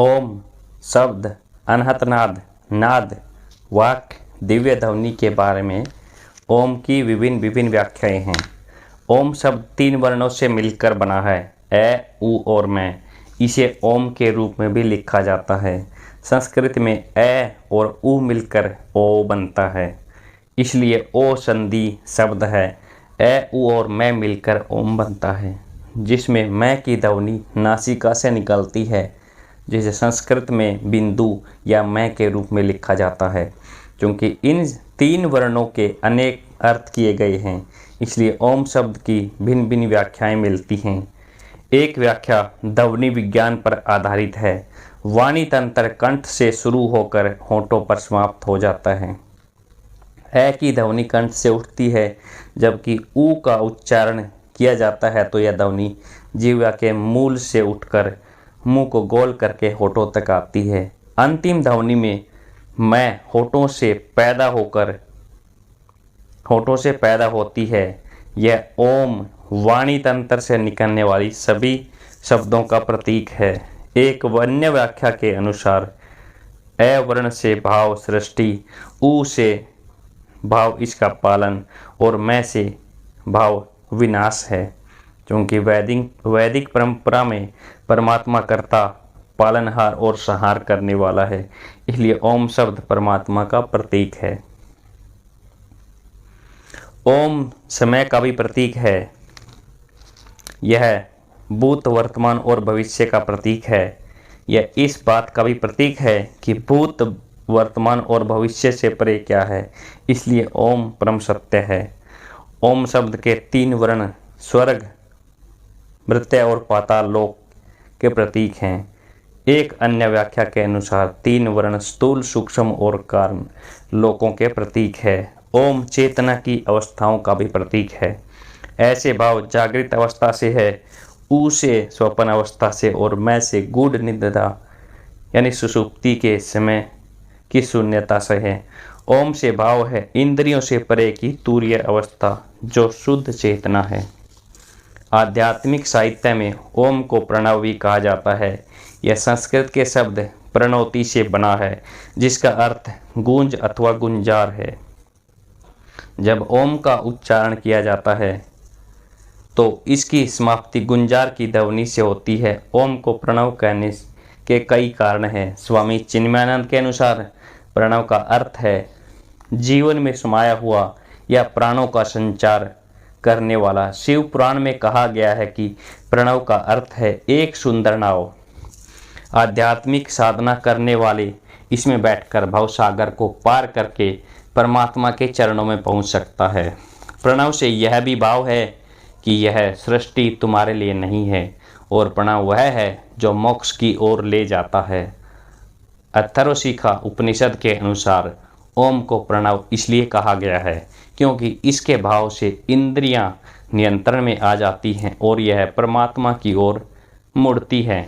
ओम शब्द, अनहत नाद, नाद, वाक्य, दिव्य ध्वनि के बारे में ओम की विभिन्न विभिन्न व्याख्याएं हैं। ओम शब्द 3 वर्णों से मिलकर बना है, ए, उ और मैं। इसे ओम के रूप में भी लिखा जाता है। संस्कृत में ए और उ मिलकर ओ बनता है, इसलिए ओ संधि शब्द है। ए, उ और मैं मिलकर ओम बनता है, जिसमें मैं की ध्वनि नासिका से निकलती है, जिसे संस्कृत में बिंदु या मैं के रूप में लिखा जाता है। क्योंकि इन 3 वर्णों के अनेक अर्थ किए गए हैं, इसलिए ओम शब्द की भिन्न भिन्न व्याख्याएं मिलती हैं। एक व्याख्या ध्वनि विज्ञान पर आधारित है। वाणी तंत्र कंठ से शुरू होकर होठों पर समाप्त हो जाता है। ए की ध्वनि कंठ से उठती है, जबकि उ का उच्चारण किया जाता है तो यह ध्वनि जिह्वा के मूल से उठकर मुंह को गोल करके होठों तक आती है। अंतिम ध्वनि में मैं होठों से पैदा होती है। यह ओम वाणी तंत्र से निकलने वाली सभी शब्दों का प्रतीक है। एक अन्य व्याख्या के अनुसार ए वर्ण से भाव सृष्टि, उ से भाव इसका पालन और मैं से भाव विनाश है। क्योंकि वैदिक परंपरा में परमात्मा कर्ता, पालनहार और संहार करने वाला है, इसलिए ओम शब्द परमात्मा का प्रतीक है। ओम समय का भी प्रतीक है। यह भूत, वर्तमान और भविष्य का प्रतीक है। यह इस बात का भी प्रतीक है कि भूत, वर्तमान और भविष्य से परे क्या है, इसलिए ओम परम सत्य है। ओम शब्द के 3 वर्ण स्वर्ग, मृत्यु और पाताल लोक के प्रतीक हैं। एक अन्य व्याख्या के अनुसार 3 वर्ण स्थूल, सूक्ष्म और कारण लोकों के प्रतीक है। ओम चेतना की अवस्थाओं का भी प्रतीक है। ऐसे भाव जागृत अवस्था से है, उ से स्वप्न अवस्था से और मैं से गूढ़ निद्रा यानी सुषुप्ति के समय की शून्यता से है। ओम से भाव है इंद्रियों से परे की तुरीय अवस्था, जो शुद्ध चेतना है। आध्यात्मिक साहित्य में ओम को प्रणव भी कहा जाता है। यह संस्कृत के शब्द प्रणोति से बना है, जिसका अर्थ गूंज अथवा गुंजार है। जब ओम का उच्चारण किया जाता है तो इसकी समाप्ति गुंजार की ध्वनि से होती है। ओम को प्रणव कहने के कई कारण हैं। स्वामी चिन्मयानंद के अनुसार प्रणव का अर्थ है जीवन में समाया हुआ या प्राणों का संचार करने वाला। शिव पुराण में कहा गया है कि प्रणव का अर्थ है एक सुंदर नाव। आध्यात्मिक साधना करने वाले इसमें बैठकर भवसागर को पार करके परमात्मा के चरणों में पहुंच सकता है। प्रणव से यह भी भाव है कि यह सृष्टि तुम्हारे लिए नहीं है, और प्रणव वह है जो मोक्ष की ओर ले जाता है। अथर्वशीखा उपनिषद के अनुसार ओम को प्रणव इसलिए कहा गया है क्योंकि इसके भाव से इंद्रियां नियंत्रण में आ जाती हैं और यह परमात्मा की ओर मुड़ती है।